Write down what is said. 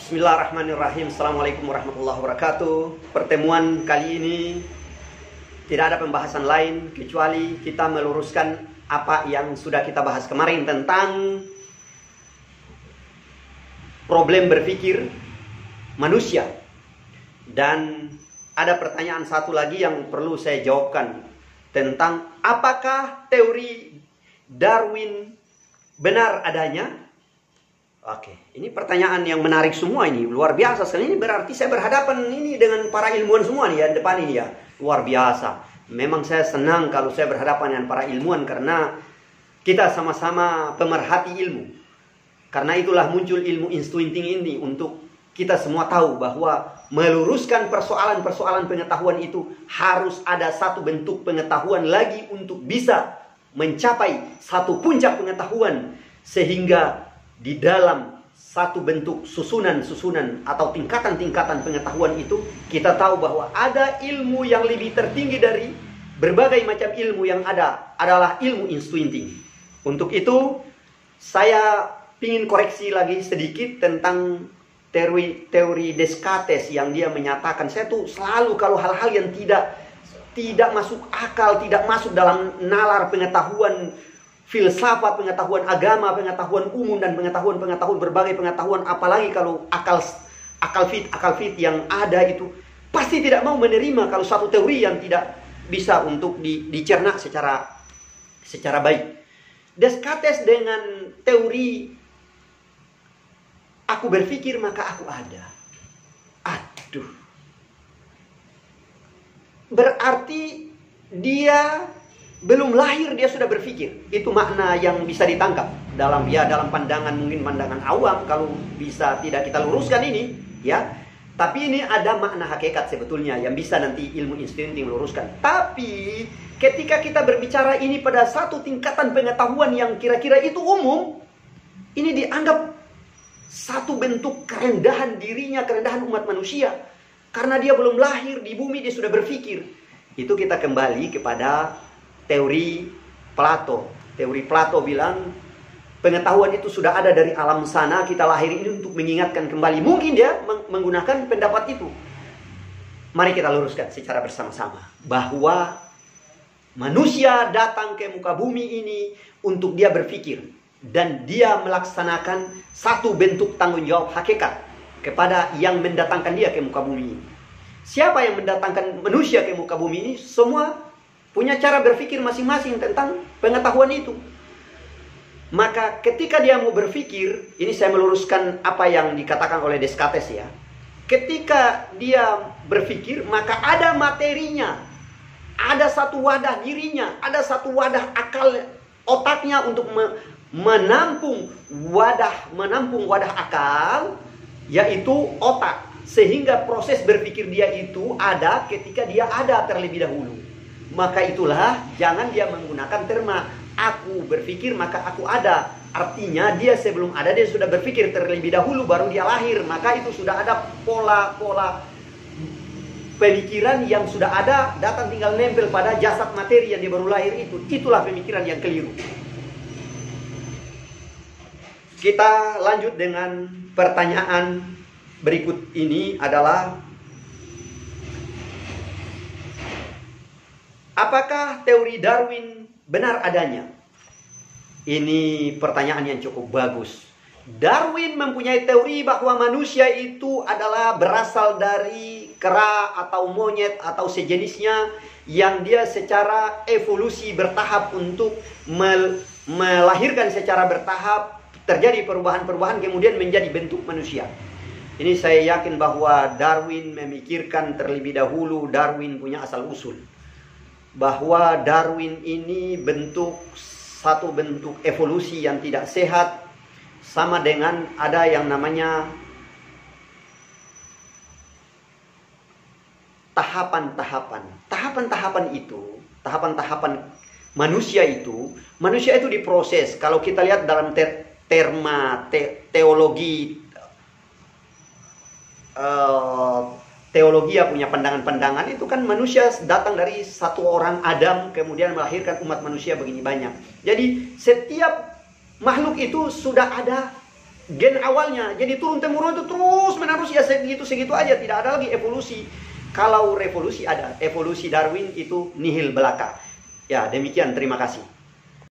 Bismillahirrahmanirrahim. Assalamualaikum warahmatullahi wabarakatuh. Pertemuan kali ini tidak ada pembahasan lain kecuali kita meluruskan apa yang sudah kita bahas kemarin tentang problem berpikir manusia. Dan ada pertanyaan satu lagi yang perlu saya jawabkan tentang apakah teori Darwin benar adanya. Oke, ini pertanyaan yang menarik semua ini, luar biasa sekali. Ini berarti saya berhadapan ini dengan para ilmuwan semua nih ya, depan ini ya. Luar biasa. Memang saya senang kalau saya berhadapan dengan para ilmuwan karena kita sama-sama pemerhati ilmu. Karena itulah muncul ilmu instincting ini untuk kita semua tahu bahwa meluruskan persoalan-persoalan pengetahuan itu harus ada satu bentuk pengetahuan lagi untuk bisa mencapai satu puncak pengetahuan, sehingga di dalam satu bentuk susunan-susunan atau tingkatan-tingkatan pengetahuan itu kita tahu bahwa ada ilmu yang lebih tertinggi dari berbagai macam ilmu yang ada adalah ilmu instincting. Untuk itu saya ingin koreksi lagi sedikit tentang teori Descartes yang dia menyatakan, saya tuh selalu kalau hal-hal yang tidak masuk akal, tidak masuk dalam nalar pengetahuan filsafat, pengetahuan agama, pengetahuan umum, dan pengetahuan berbagai pengetahuan, apalagi kalau akal fit yang ada itu pasti tidak mau menerima kalau satu teori yang tidak bisa untuk dicerna secara baik. Descartes dengan teori aku berpikir maka aku ada. Aduh. Berarti dia belum lahir dia sudah berpikir. Itu makna yang bisa ditangkap dalam pandangan, mungkin pandangan awam kalau bisa tidak kita luruskan ini ya. Tapi ini ada makna hakikat sebetulnya yang bisa nanti ilmu instincting meluruskan. Tapi ketika kita berbicara ini pada satu tingkatan pengetahuan yang kira-kira itu umum, ini dianggap satu bentuk kerendahan dirinya, kerendahan umat manusia. Karena dia belum lahir di bumi dia sudah berpikir. Itu kita kembali kepada teori Plato. Teori Plato bilang pengetahuan itu sudah ada dari alam sana, kita lahir ini untuk mengingatkan kembali. Mungkin dia menggunakan pendapat itu. Mari kita luruskan secara bersama-sama bahwa manusia datang ke muka bumi ini untuk dia berpikir dan dia melaksanakan satu bentuk tanggung jawab hakikat kepada yang mendatangkan dia ke muka bumi ini. Siapa yang mendatangkan manusia ke muka bumi ini? Semua punya cara berpikir masing-masing tentang pengetahuan itu. Maka ketika dia mau berpikir, ini saya meluruskan apa yang dikatakan oleh Descartes ya. Ketika dia berpikir, maka ada materinya. Ada satu wadah dirinya, ada satu wadah akal otaknya untuk menampung wadah akal, yaitu otak. Sehingga proses berpikir dia itu ada ketika dia ada terlebih dahulu. Maka itulah jangan dia menggunakan terma aku berpikir maka aku ada. Artinya dia sebelum ada dia sudah berpikir terlebih dahulu baru dia lahir. Maka itu sudah ada pola-pola pemikiran yang sudah ada, datang tinggal nempel pada jasad materi yang dia baru lahir itu. Itulah pemikiran yang keliru. Kita lanjut dengan pertanyaan berikut ini adalah, apakah teori Darwin benar adanya? Ini pertanyaan yang cukup bagus. Darwin mempunyai teori bahwa manusia itu adalah berasal dari kera atau monyet atau sejenisnya yang dia secara evolusi bertahap untuk melahirkan secara bertahap, terjadi perubahan-perubahan kemudian menjadi bentuk manusia. Ini saya yakin bahwa Darwin memikirkan terlebih dahulu, Darwin punya asal usul. Bahwa Darwin ini satu bentuk evolusi yang tidak sehat, sama dengan ada yang namanya tahapan-tahapan. Tahapan-tahapan itu, tahapan-tahapan manusia itu diproses. Kalau kita lihat dalam teologi ya punya pandangan-pandangan itu kan manusia datang dari satu orang Adam kemudian melahirkan umat manusia begini banyak. Jadi setiap makhluk itu sudah ada gen awalnya. Jadi turun temurun itu terus harus ya segitu-segitu aja, tidak ada lagi evolusi. Kalau revolusi ada, evolusi Darwin itu nihil belaka. Ya, demikian, terima kasih.